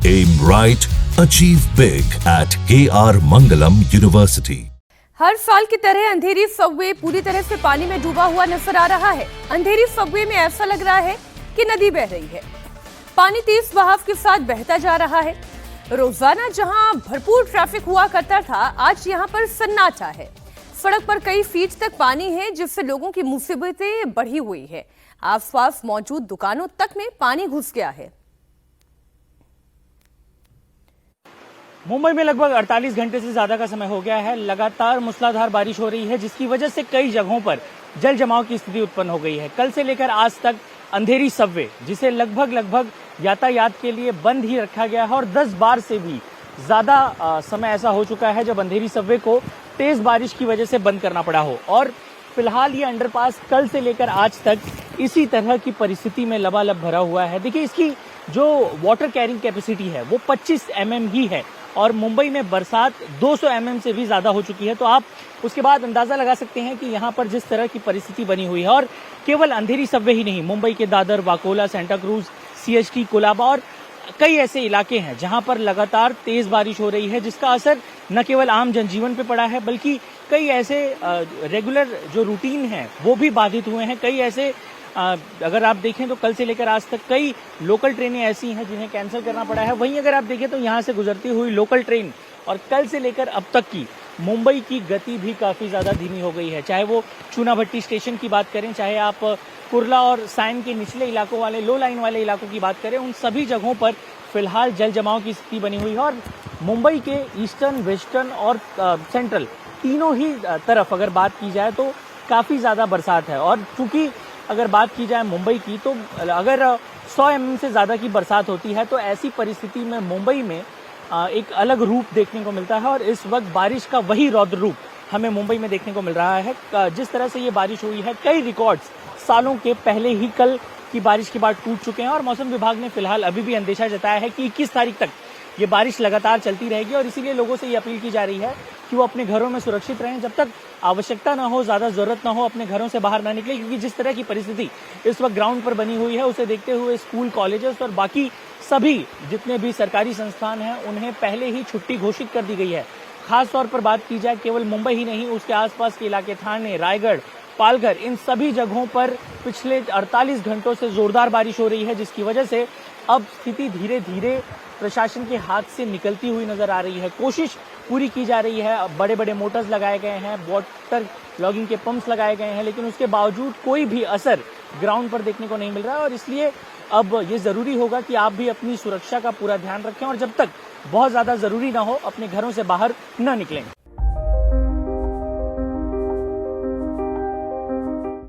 Aim right, achieve big at KR Mangalam University. हर साल की तरह अंधेरी सबवे पूरी तरह से पानी में डूबा हुआ नजर आ रहा है। अंधेरी सबवे में ऐसा लग रहा है कि नदी बह रही है। पानी तेज बहाव के साथ बहता जा रहा है। रोजाना जहां भरपूर ट्रैफिक हुआ करता था, आज यहां पर सन्नाटा है। सड़क पर कई फीट तक पानी है, जिससे लोगों की मुसीबतें बढ़ी हुई है। आसपास मौजूद दुकानों तक में पानी घुस गया है। मुंबई में लगभग 48 घंटे से ज्यादा का समय हो गया है। लगातार मूसलाधार बारिश हो रही है, जिसकी वजह से कई जगहों पर जल जमाव की स्थिति उत्पन्न हो गई है। कल से लेकर आज तक अंधेरी सबवे, जिसे लगभग यातायात के लिए बंद ही रखा गया है, और 10 बार से भी ज्यादा समय ऐसा हो चुका है जब अंधेरी सबवे को तेज बारिश की वजह से बंद करना पड़ा हो। और फिलहाल ये अंडरपास कल से लेकर आज तक इसी तरह की परिस्थिति में लबालब भरा हुआ है। देखिए, इसकी जो वाटर कैरिंग कैपेसिटी है वो 25 mm ही है, और मुंबई में बरसात 200 mm से भी ज्यादा हो चुकी है। तो आप उसके बाद अंदाजा लगा सकते हैं कि यहाँ पर जिस तरह की परिस्थिति बनी हुई है, और केवल अंधेरी सबवे ही नहीं, मुंबई के Dadar, Vakola, Santa cruise, CHT, Colaba और कई ऐसे इलाके हैं जहां पर लगातार तेज बारिश हो रही है, जिसका असर न केवल आम जनजीवन पे पड़ा है, बल्कि कई ऐसे रेगुलर जो रूटीन है वो भी बाधित हुए हैं। कई ऐसे अगर आप देखें तो कल से लेकर आज तक कई लोकल ट्रेनें ऐसी हैं जिन्हें कैंसिल करना पड़ा है। वहीं अगर आप देखें तो यहाँ से गुजरती हुई लोकल ट्रेन और कल से लेकर अब तक की मुंबई की गति भी काफी ज्यादा धीमी हो गई है। चाहे वो चूनाभट्टी स्टेशन की बात करें, चाहे आप कुर्ला और साइन के निचले इलाकों वाले, लो लाइन वाले इलाकों की बात करें, उन सभी जगहों पर फिलहाल जल जमाव की स्थिति बनी हुई है। और मुंबई के ईस्टर्न, वेस्टर्न और सेंट्रल तीनों ही तरफ अगर बात की जाए तो काफी ज्यादा बरसात है। और चूंकि अगर बात की जाए मुंबई की, तो अगर 100 mm से ज्यादा की बरसात होती है तो ऐसी परिस्थिति में मुंबई में एक अलग रूप देखने को मिलता है। और इस वक्त बारिश का वही रौद्र रूप हमें मुंबई में देखने को मिल रहा है। जिस तरह से ये बारिश हुई है, कई रिकॉर्ड्स सालों के पहले ही कल की बारिश के बाद टूट चुके हैं। और मौसम विभाग ने फिलहाल अभी भी अंदेशा जताया है कि 21 तारीख तक ये बारिश लगातार चलती रहेगी, और इसीलिए लोगों से ये अपील की जा रही है कि वो अपने घरों में सुरक्षित रहें। जब तक आवश्यकता ना हो, ज्यादा जरूरत ना हो, अपने घरों से बाहर ना निकले, क्योंकि जिस तरह की परिस्थिति इस वक्त ग्राउंड पर बनी हुई है, उसे देखते हुए स्कूल, कॉलेजेस और बाकी सभी जितने भी सरकारी संस्थान हैं उन्हें पहले ही छुट्टी घोषित कर दी गई है। खास तौर पर बात की जाए केवल मुंबई ही नहीं, उसके आसपास के इलाके, थाने, रायगढ़, पालघर, इन सभी जगहों पर पिछले 48 घंटों से जोरदार बारिश हो रही है, जिसकी वजह से अब स्थिति धीरे धीरे प्रशासन के हाथ से निकलती हुई नजर आ रही है। कोशिश पूरी की जा रही है, बड़े बड़े मोटर्स लगाए गए हैं, वाटर लॉगिंग के पंप्स लगाए गए हैं, लेकिन उसके बावजूद कोई भी असर ग्राउंड पर देखने को नहीं मिल रहा है। और इसलिए अब ये जरूरी होगा कि आप भी अपनी सुरक्षा का पूरा ध्यान रखें, और जब तक बहुत ज्यादा जरूरी ना हो, अपने घरों से बाहर न निकलें।